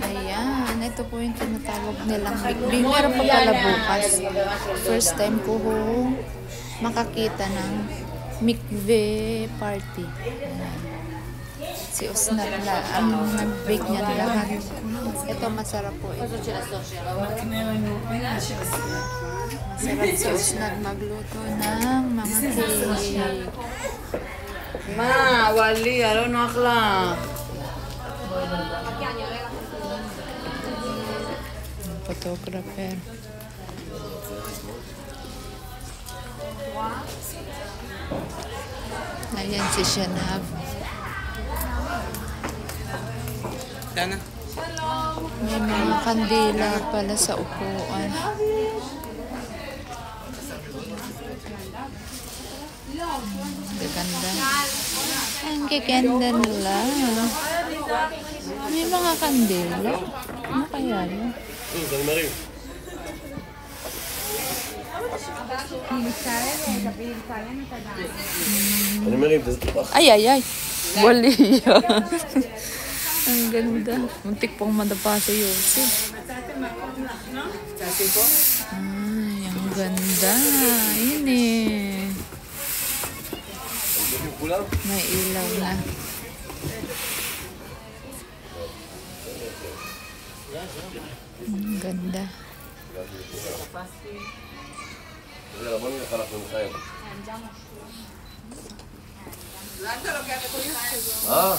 Ayan, ito po yung tinatawag nilang mikveh. Meron pa pala bukas. First time ko makakita ng mikveh party. Ayan. Si Usnat na ang nag-bake niya lahat. Ito masarap po ito. Masarap si Usnat magluto ng mga cake. Ma, wali, araw na akla. Photographer. Ayan si Shanab. Sana. May mga kandila pala sa upuan. Gaganda. Ang gaganda nila. May mga kandila. Ano kaya yun? Ay, ay, ay. Wali yan. Ang ganda. Muntik pong madapa sa Yossi. Ay, ang ganda. Ini. May ilaw na. Ang ganda. Ah.